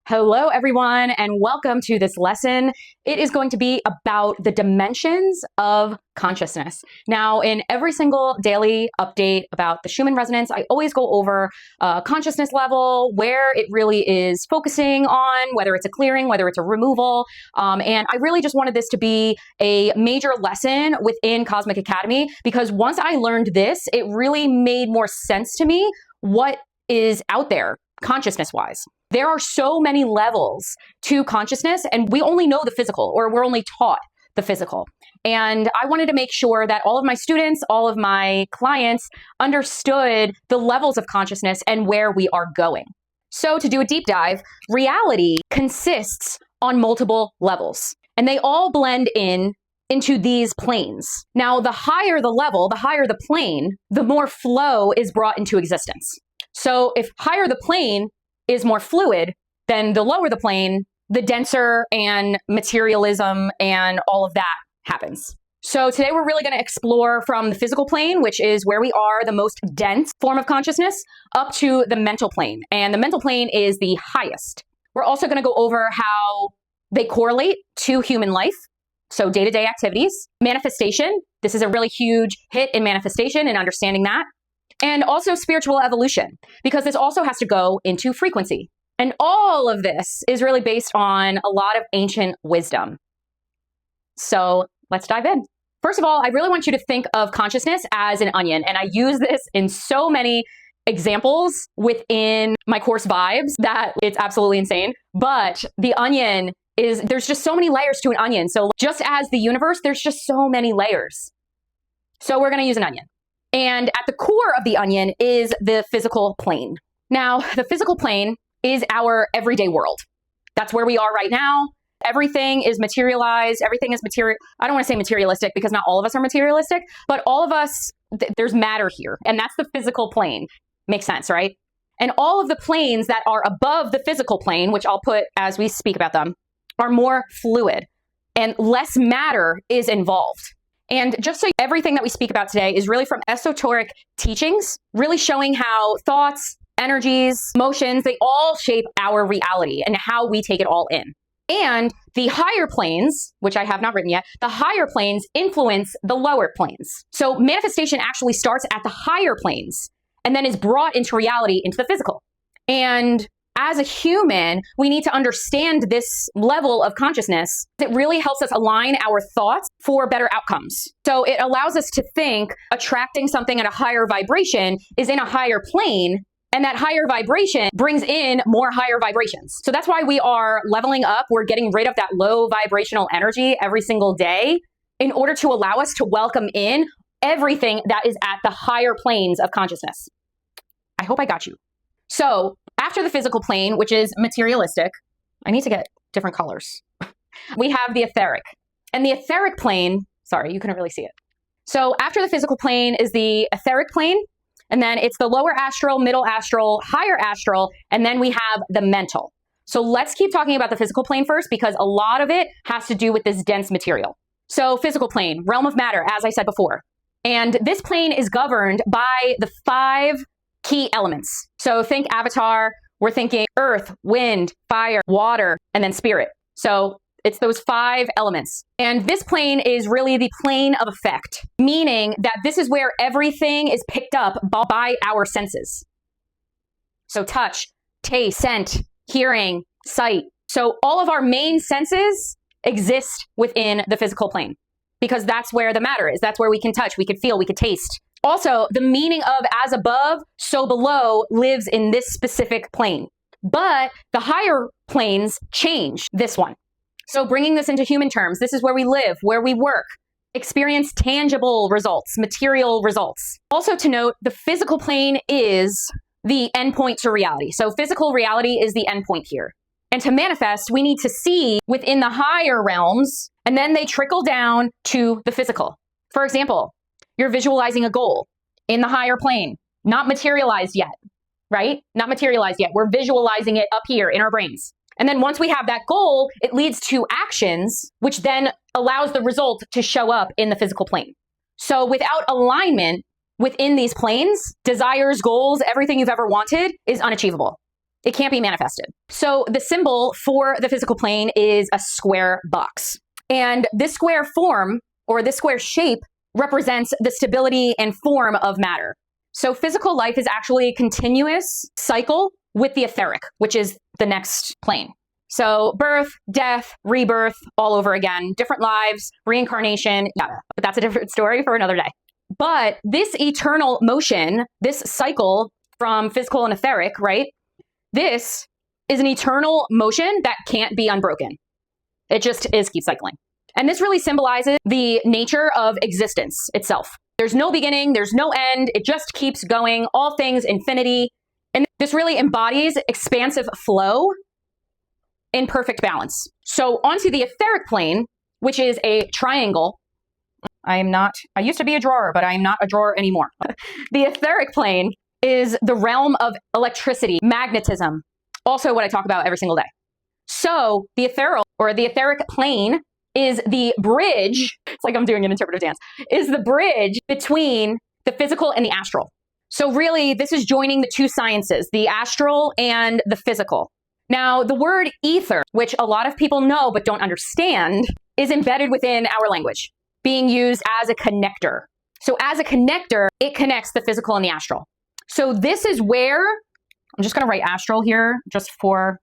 Hello, everyone, and welcome to this lesson. It is going to be about the dimensions of consciousness. Now, in every single daily update about the Schumann resonance, I always go over consciousness level, where it really is focusing on, whether it's a clearing, whether it's a removal. And I really just wanted this to be a major lesson within Cosmic Academy, because once I learned this, it really made more sense to me what is out there consciousness-wise. There are so many levels to consciousness, and we only know the physical, or we're only taught the physical. And I wanted to make sure that all of my students, all of my clients understood the levels of consciousness and where we are going. So to do a deep dive, reality consists on multiple levels, and they all blend into these planes. Now, the higher the level, the higher the plane, the more flow is brought into existence. So if higher the plane is more fluid, then the lower the plane, the denser and materialism and all of that happens. So today we're really going to explore from the physical plane, which is where we are, the most dense form of consciousness, up to the mental plane. And the mental plane is the highest. We're also going to go over how they correlate to human life. So day-to-day activities, manifestation. This is a really huge hit in manifestation and understanding that. And also spiritual evolution, because this also has to go into frequency. And all of this is really based on a lot of ancient wisdom. So let's dive in. First of all, I really want you to think of consciousness as an onion. And I use this in so many examples within my course Vibes that it's absolutely insane. But the onion there's just so many layers to an onion. So just as the universe, there's just so many layers. So we're going to use an onion. And at the core of the onion is the physical plane. Now, the physical plane is our everyday world. That's where we are right now. Everything is materialized. Everything is material. I don't want to say materialistic because not all of us are materialistic, but all of us, there's matter here. And that's the physical plane. Makes sense, right? And all of the planes that are above the physical plane, which I'll put as we speak about them, are more fluid and less matter is involved. And just so everything that we speak about today is really from esoteric teachings, really showing how thoughts, energies, emotions, they all shape our reality and how we take it all in. And the higher planes, which I have not written yet, the higher planes influence the lower planes. So manifestation actually starts at the higher planes and then is brought into reality, into the physical. And as a human, we need to understand this level of consciousness. It really helps us align our thoughts for better outcomes. So it allows us to think attracting something at a higher vibration is in a higher plane, and that higher vibration brings in more higher vibrations. So that's why we are leveling up. We're getting rid of that low vibrational energy every single day in order to allow us to welcome in everything that is at the higher planes of consciousness. I hope I got you. So after the physical plane, which is materialistic, I need to get different colors. We have the etheric. And the etheric plane, sorry, you couldn't really see it. So after the physical plane is the etheric plane, and then it's the lower astral, middle astral, higher astral, and then we have the mental. So let's keep talking about the physical plane first, because a lot of it has to do with this dense material. So physical plane, realm of matter, as I said before. And this plane is governed by the 5 key elements. So think Avatar, we're thinking earth, wind, fire, water, and then spirit. So it's those 5 elements. And this plane is really the plane of effect, meaning that this is where everything is picked up by our senses. So touch, taste, scent, hearing, sight. So all of our main senses exist within the physical plane because that's where the matter is. That's where we can touch, we can feel, we can taste. Also, the meaning of as above, so below lives in this specific plane. But the higher planes change this one. So bringing this into human terms, this is where we live, where we work, experience tangible results, material results. Also to note, the physical plane is the endpoint to reality. So physical reality is the endpoint here. And to manifest, we need to see within the higher realms, and then they trickle down to the physical. For example, you're visualizing a goal in the higher plane, not materialized yet, right? Not materialized yet. We're visualizing it up here in our brains. And then once we have that goal, it leads to actions, which then allows the result to show up in the physical plane. So without alignment within these planes, desires, goals, everything you've ever wanted is unachievable. it can't be manifested. So the symbol for the physical plane is a square box. And this square form, or this square shape, represents the stability and form of matter. So physical life is actually a continuous cycle with the etheric, which is the next plane. So birth, death, rebirth, all over again, different lives, reincarnation, yada. But that's a different story for another day. But this eternal motion, this cycle from physical and etheric, right? This is an eternal motion that can't be unbroken. It just is keep cycling. And this really symbolizes the nature of existence itself. There's no beginning, there's no end, it just keeps going, all things infinity. And this really embodies expansive flow in perfect balance. So onto the etheric plane, which is a triangle. I used to be a drawer, but I am not a drawer anymore. The etheric plane is the realm of electricity, magnetism, also what I talk about every single day. So the ethereal, or the etheric plane, is the bridge, it's like I'm doing an interpretive dance, is the bridge between the physical and the astral. So really, this is joining the two sciences, the astral and the physical. Now, the word ether, which a lot of people know but don't understand, is embedded within our language, being used as a connector. So as a connector, it connects the physical and the astral. So this is where, I'm just going to write astral here just for,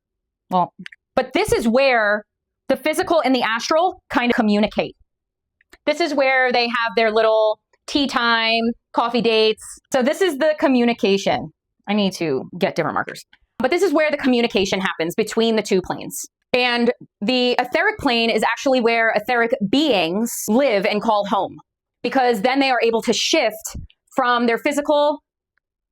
but this is where the physical and the astral kind of communicate. This is where they have their little tea time, coffee dates. So this is the communication. I need to get different markers. But this is where the communication happens between the two planes. And the etheric plane is actually where etheric beings live and call home, because then they are able to shift from their physical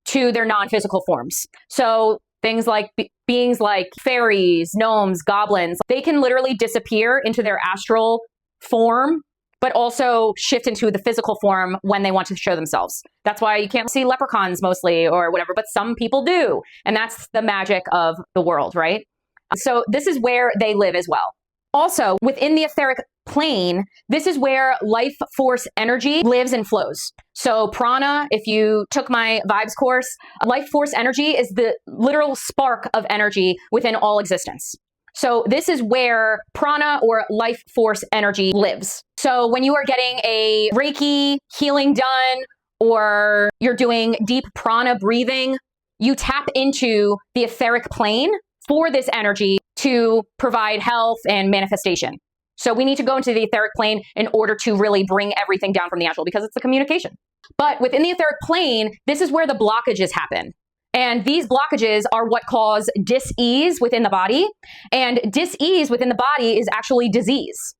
to their non-physical forms. So things like beings like fairies, gnomes, goblins, they can literally disappear into their astral form, but also shift into the physical form when they want to show themselves. That's why you can't see leprechauns mostly or whatever, but some people do. And that's the magic of the world, right? So this is where they live as well. Also, within the etheric plane, this is where life force energy lives and flows. So prana, if you took my vibes course, life force energy is the literal spark of energy within all existence. So this is where prana or life force energy lives. So when you are getting a Reiki healing done, or you're doing deep prana breathing, you tap into the etheric plane for this energy to provide health and manifestation. So we need to go into the etheric plane in order to really bring everything down from the astral, because it's the communication. But within the etheric plane, this is where the blockages happen. And these blockages are what cause dis-ease within the body. And dis-ease within the body is actually disease.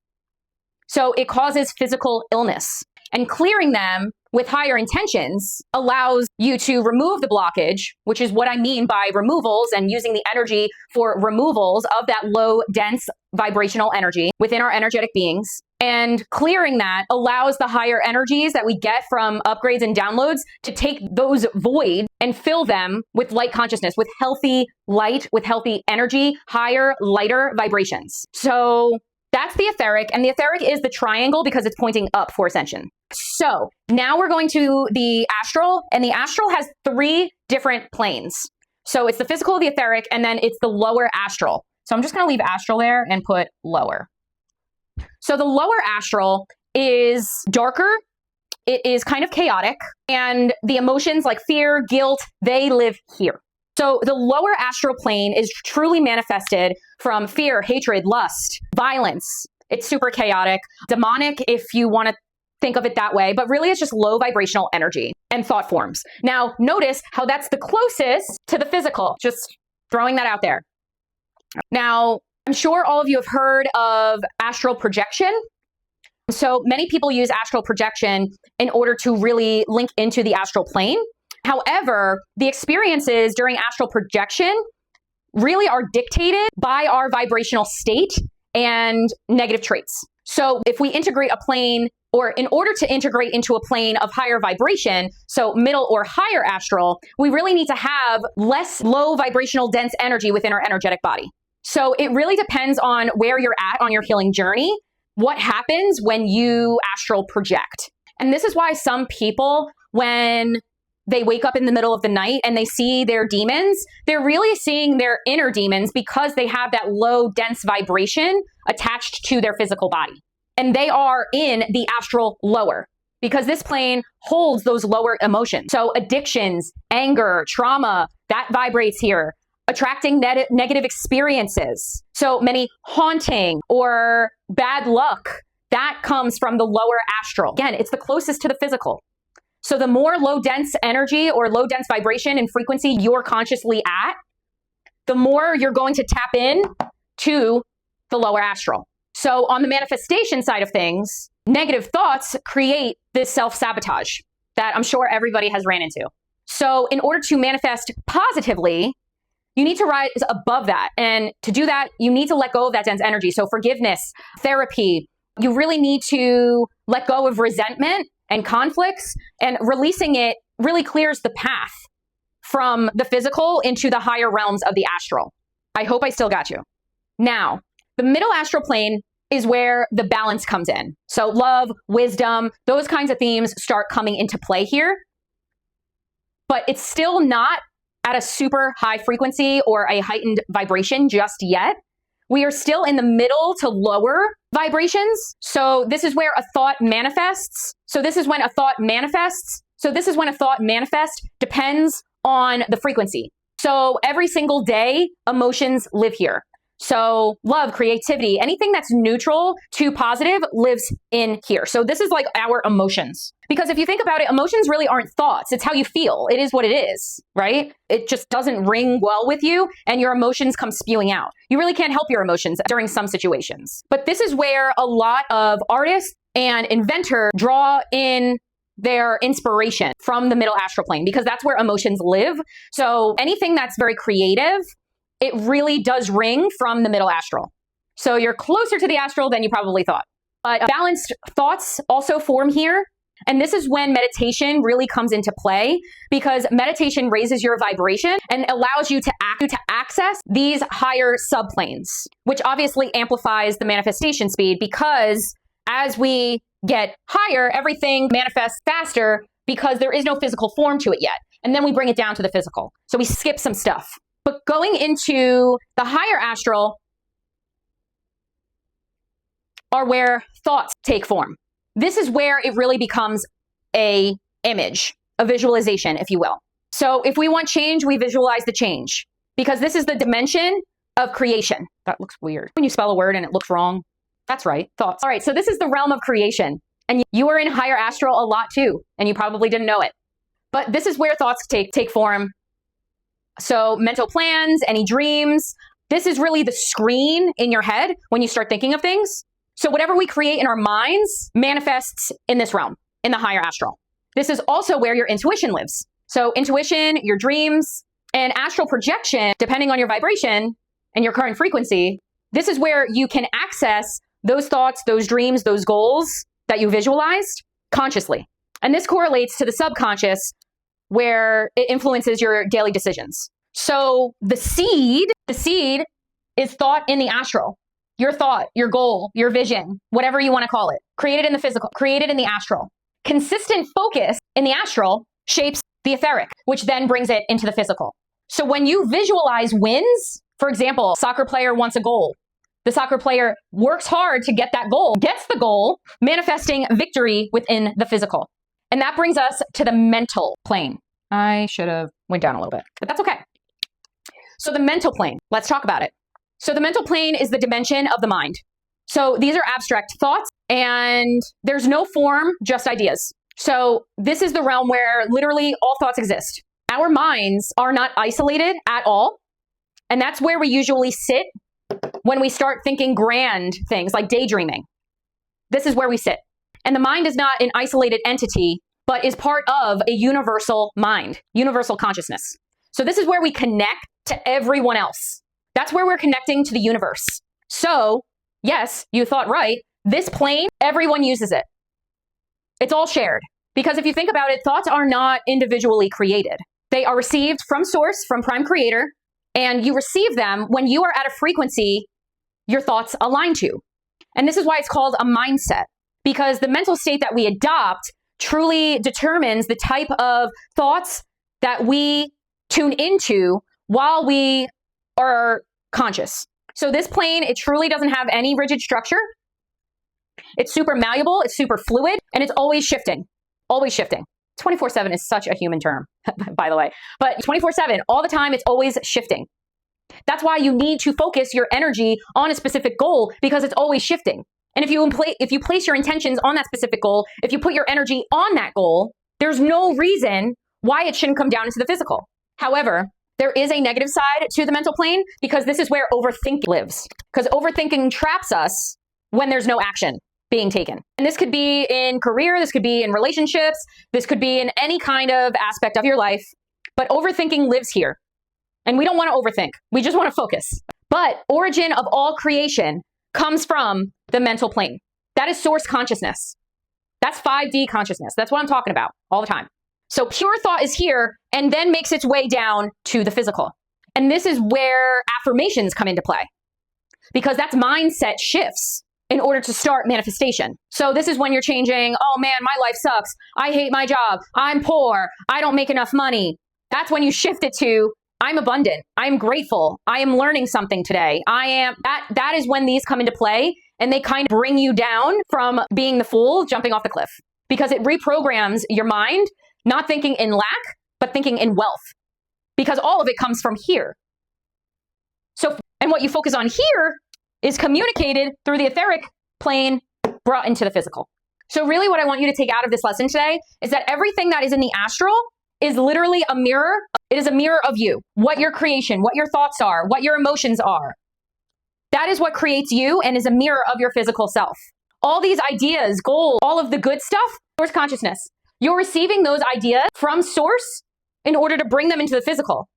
So it causes physical illness. And clearing them with higher intentions allows you to remove the blockage, which is what I mean by removals, and using the energy for removals of that low, dense vibrational energy within our energetic beings. And clearing that allows the higher energies that we get from upgrades and downloads to take those voids and fill them with light consciousness, with healthy light, with healthy energy, higher, lighter vibrations. So that's the etheric, and the etheric is the triangle because it's pointing up for ascension. So now we're going to the astral, and the astral has 3 different planes. So it's the physical, the etheric, and then it's the lower astral. So I'm just going to leave astral there and put lower. So the lower astral is darker. It is kind of chaotic, and the emotions like fear, guilt, they live here. So the lower astral plane is truly manifested from fear, hatred, lust, violence. It's super chaotic, demonic if you want to think of it that way, but really it's just low vibrational energy and thought forms. Now, notice how that's the closest to the physical, just throwing that out there. Now, I'm sure all of you have heard of astral projection. So many people use astral projection in order to really link into the astral plane. However, the experiences during astral projection really are dictated by our vibrational state and negative traits. So if we integrate a plane, or in order to integrate into a plane of higher vibration, so middle or higher astral, we really need to have less low vibrational dense energy within our energetic body. So it really depends on where you're at on your healing journey, what happens when you astral project. And this is why some people, when they wake up in the middle of the night and they see their demons, they're really seeing their inner demons because they have that low, dense vibration attached to their physical body. And they are in the astral lower because this plane holds those lower emotions. So addictions, anger, trauma, that vibrates here. Attracting negative experiences. So many haunting or bad luck, that comes from the lower astral. Again, it's the closest to the physical. So the more low dense energy or low dense vibration and frequency you're consciously at, the more you're going to tap in to the lower astral. So on the manifestation side of things, negative thoughts create this self-sabotage that I'm sure everybody has ran into. So in order to manifest positively, you need to rise above that. And to do that, you need to let go of that dense energy. So forgiveness, therapy, you really need to let go of resentment and conflicts, and releasing it really clears the path from the physical into the higher realms of the astral. I hope I still got you. Now, the middle astral plane is where the balance comes in. So love, wisdom, those kinds of themes start coming into play here. But it's still not at a super high frequency or a heightened vibration just yet. We are still in the middle to lower vibrations. So this is where a thought manifests. So this is when a thought manifests. Depends on the frequency. So every single day, emotions live here. So love, creativity, anything that's neutral to positive lives in here. So this is like our emotions. Because if you think about it, emotions really aren't thoughts. It's how you feel. It is what it is, right? It just doesn't ring well with you and your emotions come spewing out. You really can't help your emotions during some situations. But this is where a lot of artists and inventors draw in their inspiration from the middle astral plane because that's where emotions live. So anything that's very creative, it really does ring from the middle astral. So you're closer to the astral than you probably thought. But balanced thoughts also form here. And this is when meditation really comes into play because meditation raises your vibration and allows you to access these higher subplanes, which obviously amplifies the manifestation speed because as we get higher, everything manifests faster because there is no physical form to it yet. And then we bring it down to the physical. So we skip some stuff. But going into the higher astral are where thoughts take form. This is where it really becomes a image, a visualization, if you will. So if we want change, we visualize the change because this is the dimension of creation. That looks weird. When you spell a word and it looks wrong, that's right, thoughts. All right, so this is the realm of creation. And you are in higher astral a lot too, and you probably didn't know it. But this is where thoughts take form. So mental plans, any dreams, this is really the screen in your head when you start thinking of things. So whatever we create in our minds manifests in this realm, in the higher astral. This is also where your intuition lives. So intuition, your dreams, and astral projection, depending on your vibration and your current frequency, this is where you can access those thoughts, those dreams, those goals that you visualized consciously. And this correlates to the subconscious where it influences your daily decisions. So the seed is thought in the astral. Your thought, your goal, your vision, whatever you want to call it, created in the physical, created in the astral. Consistent focus in the astral shapes the etheric, which then brings it into the physical. So when you visualize wins, for example, soccer player wants a goal. The soccer player works hard to get that goal, gets the goal, manifesting victory within the physical. And that brings us to the mental plane. I should have went down a little bit, but that's okay. So the mental plane, let's talk about it. So the mental plane is the dimension of the mind. So these are abstract thoughts and there's no form, just ideas. So this is the realm where literally all thoughts exist. Our minds are not isolated at all. And that's where we usually sit when we start thinking grand things like daydreaming. This is where we sit. And the mind is not an isolated entity, but is part of a universal mind, universal consciousness. So this is where we connect to everyone else. That's where we're connecting to the universe. So, yes, you thought right. This plane, everyone uses it. It's all shared. Because if you think about it, thoughts are not individually created. They are received from source, from prime creator, and you receive them when you are at a frequency your thoughts align to. And this is why it's called a mindset. Because the mental state that we adopt truly determines the type of thoughts that we tune into while we are conscious. So this plane, it truly doesn't have any rigid structure. It's super malleable, it's super fluid, and it's always shifting, always shifting. 24/7 is such a human term, by the way, but 24/7, all the time, it's always shifting. That's why you need to focus your energy on a specific goal, because it's always shifting. And if you place your intentions on that specific goal, if you put your energy on that goal, there's no reason why it shouldn't come down into the physical. However, there is a negative side to the mental plane, because this is where overthinking lives. Because overthinking traps us when there's no action being taken. And this could be in career, this could be in relationships, this could be in any kind of aspect of your life. But overthinking lives here. And we don't want to overthink. We just want to focus. But origin of all creation comes from the mental plane. That is source consciousness. That's 5D consciousness. That's what I'm talking about all the time. So pure thought is here and then makes its way down to the physical. And this is where affirmations come into play, because that's mindset shifts in order to start manifestation. So this is when you're changing, oh man, my life sucks. I hate my job. I'm poor. I don't make enough money. That's when you shift it to, I'm abundant. I'm grateful. I am learning something today. That is when these come into play, and they kind of bring you down from being the fool jumping off the cliff, because it reprograms your mind, not thinking in lack, but thinking in wealth, because all of it comes from here. So, and what you focus on here is communicated through the etheric plane, brought into the physical. So really what I want you to take out of this lesson today is that everything that is in the astral is literally a mirror. It is a mirror of you, what your creation, what your thoughts are, what your emotions are. That is what creates you and is a mirror of your physical self. All these ideas, goals, all of the good stuff, source consciousness. You're receiving those ideas from source in order to bring them into the physical.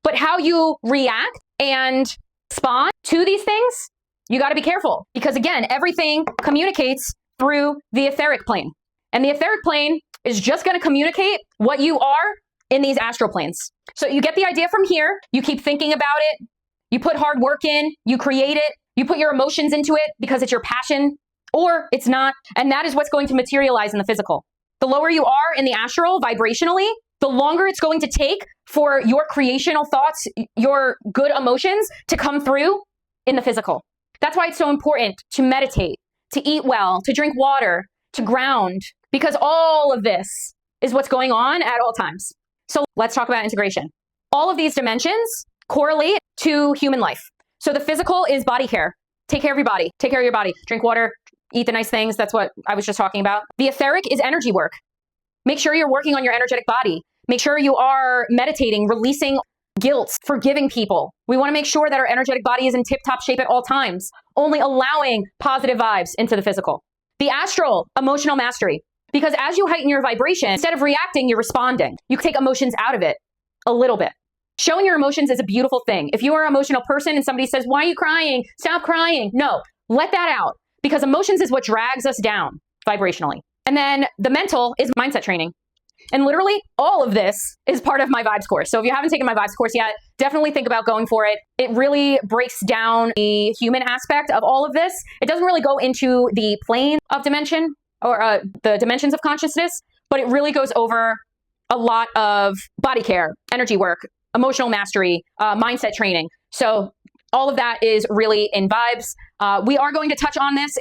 But how you react and respond to these things, you got to be careful, because again, everything communicates through the etheric plane. And the etheric plane is just going to communicate what you are in these astral planes. So you get the idea from here, you keep thinking about it, you put hard work in, you create it, you put your emotions into it because it's your passion, or it's not. And that is what's going to materialize in the physical. The lower you are in the astral vibrationally, the longer it's going to take for your creational thoughts, your good emotions to come through in the physical. That's why it's so important to meditate, to eat well, to drink water, to ground, because all of this is what's going on at all times. So let's talk about integration. All of these dimensions correlate to human life. So the physical is body care. Take care of your body. Take care of your body. Drink water, eat the nice things. That's what I was just talking about. The etheric is energy work. Make sure you're working on your energetic body. Make sure you are meditating, releasing guilt, forgiving people. We want to make sure that our energetic body is in tip-top shape at all times, only allowing positive vibes into the physical. The astral, emotional mastery. Because as you heighten your vibration, instead of reacting, you're responding. You can take emotions out of it a little bit. Showing your emotions is a beautiful thing. If you are an emotional person and somebody says, why are you crying? Stop crying. No, let that out, because emotions is what drags us down vibrationally. And then the mental is mindset training. And literally all of this is part of my vibes course. So if you haven't taken my vibes course yet, definitely think about going for it. It really breaks down the human aspect of all of this. It doesn't really go into the plane of dimension or the dimensions of consciousness, but it really goes over a lot of body care, energy work, emotional mastery, mindset training. So all of that is really in vibes. We are going to touch on this.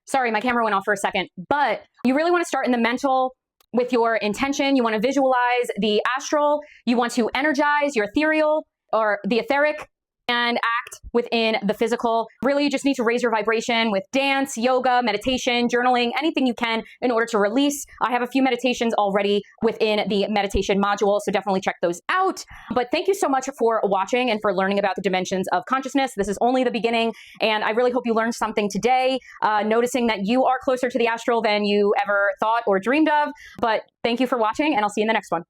Sorry, my camera went off for a second, but you really want to start in the mental with your intention. You want to visualize the astral. You want to energize your ethereal or the etheric and act within the physical. Really, you just need to raise your vibration with dance, yoga, meditation, journaling, anything you can in order to release. I have a few meditations already within the meditation module, so definitely check those out. But thank you so much for watching and for learning about the dimensions of consciousness. This is only the beginning, and I really hope you learned something today, noticing that you are closer to the astral than you ever thought or dreamed of. But thank you for watching, and I'll see you in the next one.